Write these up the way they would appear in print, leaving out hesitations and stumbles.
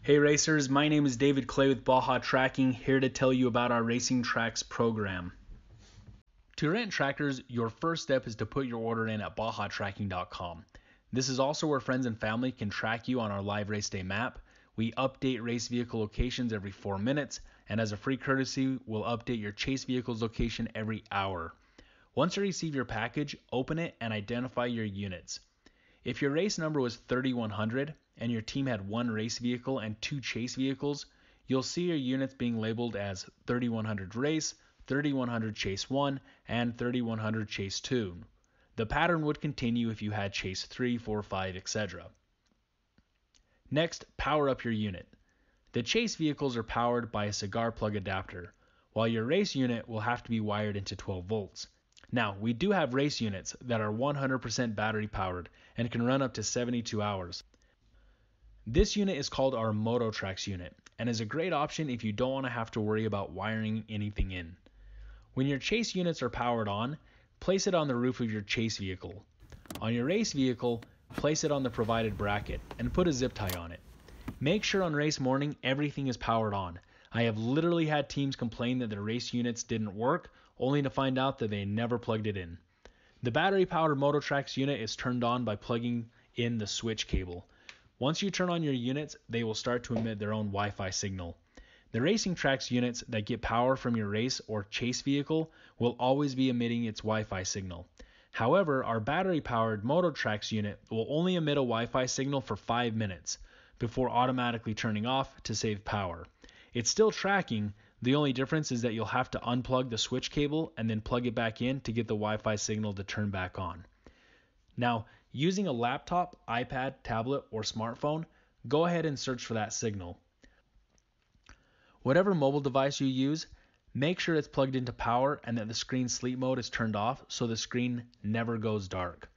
Hey racers, my name is David Clay with BajaTracking, here to tell you about our Racing Tracks program. To rent tractors, your first step is to put your order in at BajaTracking.com. This is also where friends and family can track you on our live race day map. We update race vehicle locations every 4 minutes, and as a free courtesy, we'll update your chase vehicle's location every hour. Once you receive your package, open it and identify your units. If your race number was 3100 and your team had 1 race vehicle and 2 chase vehicles, you'll see your units being labeled as 3100 race, 3100 chase 1, and 3100 chase 2. The pattern would continue if you had chase 3, 4, 5, etc. Next, power up your unit. The chase vehicles are powered by a cigar plug adapter, while your race unit will have to be wired into 12 volts. Now, we do have race units that are 100% battery powered and can run up to 72 hours. This unit is called our BajaTracks unit and is a great option if you don't want to have to worry about wiring anything in. When your chase units are powered on, place it on the roof of your chase vehicle. On your race vehicle, place it on the provided bracket and put a zip tie on it. Make sure on race morning everything is powered on. I have literally had teams complain that their race units didn't work, only to find out that they never plugged it in. The battery-powered BajaTracks unit is turned on by plugging in the switch cable. Once you turn on your units, they will start to emit their own Wi-Fi signal. The Racing Tracks units that get power from your race or chase vehicle will always be emitting its Wi-Fi signal. However, our battery-powered BajaTracks unit will only emit a Wi-Fi signal for 5 minutes before automatically turning off to save power. It's still tracking. The only difference is that you'll have to unplug the switch cable and then plug it back in to get the Wi-Fi signal to turn back on. Now, using a laptop, iPad, tablet, or smartphone, go ahead and search for that signal. Whatever mobile device you use, make sure it's plugged into power and that the screen sleep mode is turned off so the screen never goes dark.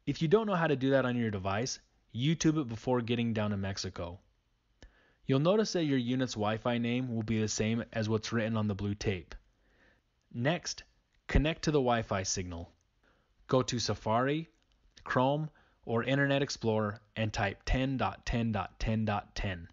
If you don't know how to do that on your device, YouTube it before getting down to Mexico. You'll notice that your unit's Wi-Fi name will be the same as what's written on the blue tape. Next, connect to the Wi-Fi signal. Go to Safari, Chrome, or Internet Explorer and type 10.10.10.10.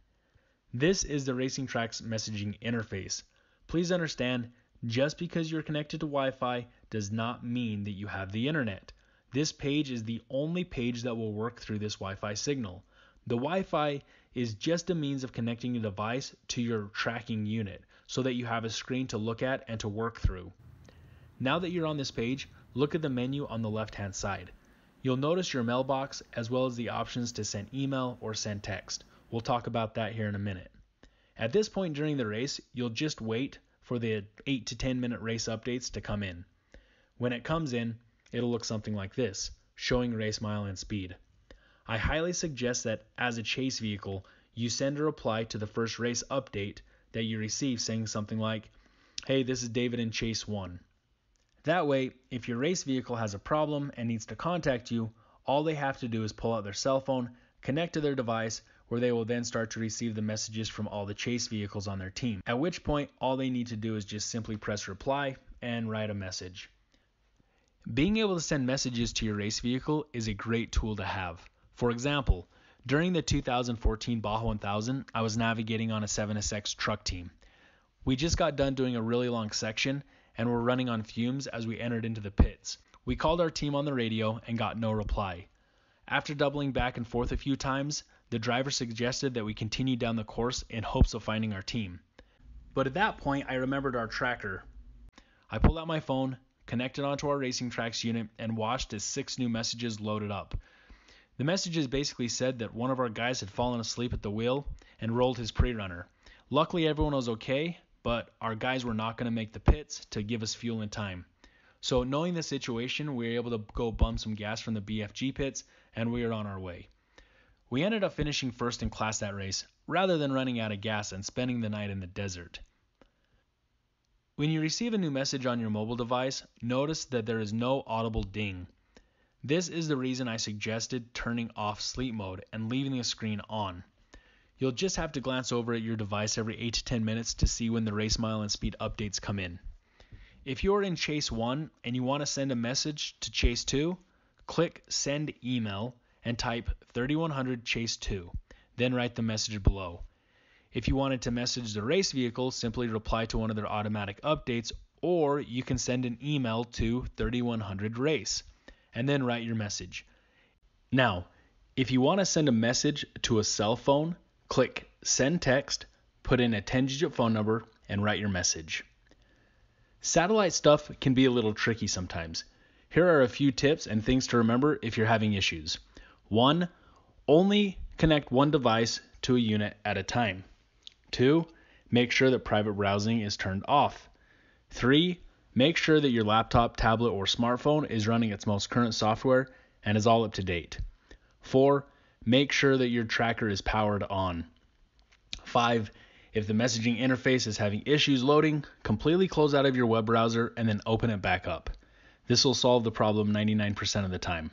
This is the Racing Tracks messaging interface. Please understand, just because you're connected to Wi-Fi does not mean that you have the internet. This page is the only page that will work through this Wi-Fi signal. The Wi-Fi is just a means of connecting a device to your tracking unit so that you have a screen to look at and to work through. Now that you're on this page, look at the menu on the left-hand side. You'll notice your mailbox as well as the options to send email or send text. We'll talk about that here in a minute. At this point during the race, you'll just wait for the 8 to 10 minute race updates to come in. When it comes in, it'll look something like this, showing race mile and speed. I highly suggest that as a chase vehicle, you send a reply to the first race update that you receive saying something like, "Hey, this is David in Chase 1. That way, if your race vehicle has a problem and needs to contact you, all they have to do is pull out their cell phone, connect to their device, where they will then start to receive the messages from all the chase vehicles on their team. At which point, all they need to do is just simply press reply and write a message. Being able to send messages to your race vehicle is a great tool to have. For example, during the 2014 Baja 1000, I was navigating on a 7SX truck team. We just got done doing a really long section and were running on fumes as we entered into the pits. We called our team on the radio and got no reply. After doubling back and forth a few times, the driver suggested that we continue down the course in hopes of finding our team. But at that point, I remembered our tracker. I pulled out my phone, connected onto our Racing Tracks unit, and watched as 6 new messages loaded up. The messages basically said that one of our guys had fallen asleep at the wheel and rolled his pre-runner. Luckily, everyone was okay, but our guys were not going to make the pits to give us fuel in time. So knowing the situation, we were able to go bum some gas from the BFG pits, and we were on our way. We ended up finishing first in class that race, rather than running out of gas and spending the night in the desert. When you receive a new message on your mobile device, notice that there is no audible ding. This is the reason I suggested turning off sleep mode and leaving the screen on. You'll just have to glance over at your device every 8 to 10 minutes to see when the race mile and speed updates come in. If you're in Chase 1 and you want to send a message to Chase 2, click Send Email and type 3100 Chase 2. then write the message below. If you wanted to message the race vehicle, simply reply to one of their automatic updates, or you can send an email to 3100 race and then write your message. Now, if you want to send a message to a cell phone, click Send Text, put in a 10-digit phone number, and write your message. Satellite stuff can be a little tricky sometimes. Here are a few tips and things to remember if you're having issues. 1. Only connect one device to a unit at a time. 2. Make sure that private browsing is turned off. 3. Make sure that your laptop, tablet, or smartphone is running its most current software and is all up to date. 4. Make sure that your tracker is powered on. 5. If the messaging interface is having issues loading, completely close out of your web browser and then open it back up. This will solve the problem 99% of the time.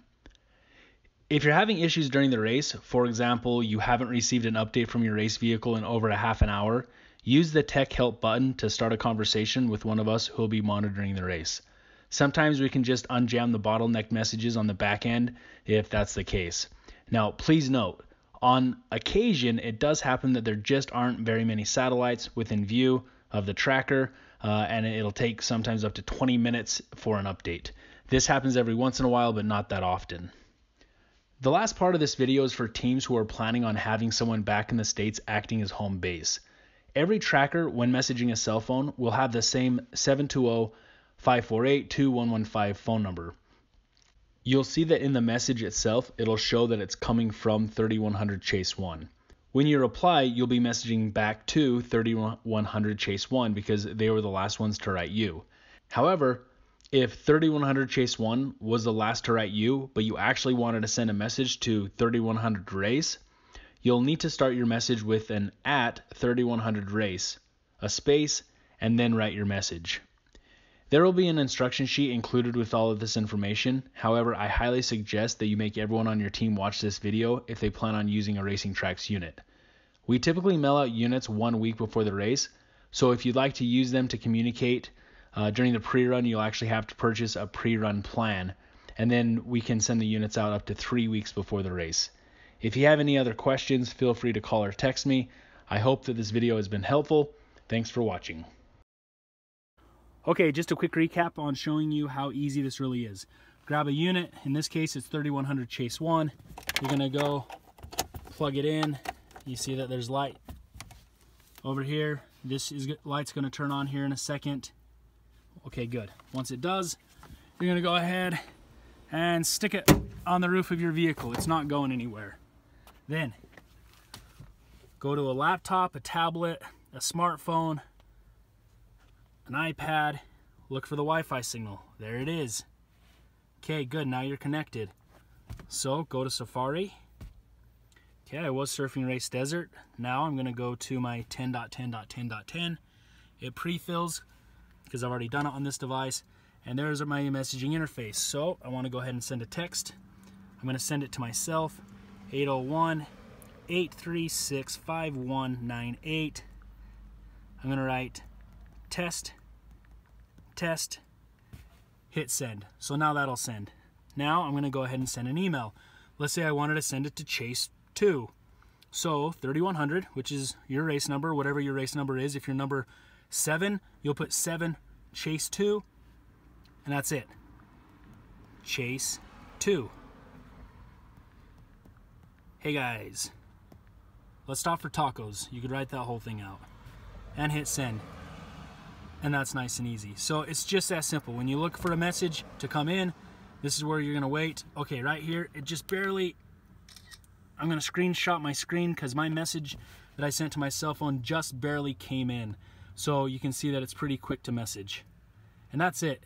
If you're having issues during the race, for example, you haven't received an update from your race vehicle in over a half an hour, use the Tech Help button to start a conversation with one of us who will be monitoring the race. Sometimes we can just unjam the bottleneck messages on the back end if that's the case. Now, please note, on occasion, it does happen that there just aren't very many satellites within view of the tracker, and it'll take sometimes up to 20 minutes for an update. This happens every once in a while, but not that often. The last part of this video is for teams who are planning on having someone back in the States acting as home base. Every tracker, when messaging a cell phone, will have the same 720-548-2115 phone number. You'll see that in the message itself, it'll show that it's coming from 3100 Chase 1. When you reply, you'll be messaging back to 3100 Chase 1 because they were the last ones to write you. However, if 3100 Chase 1 was the last to write you, but you actually wanted to send a message to 3100 Race, you'll need to start your message with an @3100 Race, a space, and then write your message. There will be an instruction sheet included with all of this information. However, I highly suggest that you make everyone on your team watch this video if they plan on using a Racing Tracks unit. We typically mail out units 1 week before the race, so if you'd like to use them to communicate during the pre-run, you'll actually have to purchase a pre-run plan, and then we can send the units out up to 3 weeks before the race. If you have any other questions, feel free to call or text me. I hope that this video has been helpful. Thanks for watching. Okay, just a quick recap on showing you how easy this really is. Grab a unit, in this case it's 3100 Chase 1. You're gonna go plug it in. You see that there's light over here. Light's gonna turn on here in a second. Okay, good. Once it does, you're gonna go ahead and stick it on the roof of your vehicle. It's not going anywhere. Then, go to a laptop, a tablet, a smartphone, an iPad, look for the Wi-Fi signal. There it is. Okay, good, now you're connected. So, go to Safari. Okay, I was surfing Race Desert. Now I'm gonna go to my 10.10.10.10. It pre-fills, because I've already done it on this device, and there's my messaging interface. So I want to go ahead and send a text. I'm going to send it to myself, 801-836-5198. I'm going to write test, hit send. So now that'll send. Now I'm going to go ahead and send an email. Let's say I wanted to send it to Chase 2. So 3100, which is your race number, whatever your race number is. If you're number 7, you'll put 7 Chase 2, and that's it. Chase 2. Hey guys, let's stop for tacos. You could write that whole thing out and hit send, and that's nice and easy. So it's just that simple. When you look for a message to come in, this is where you're gonna wait. Okay, right here, it just barely, I'm gonna screenshot my screen because my message that I sent to my cell phone just barely came in. So you can see that it's pretty quick to message. And that's it.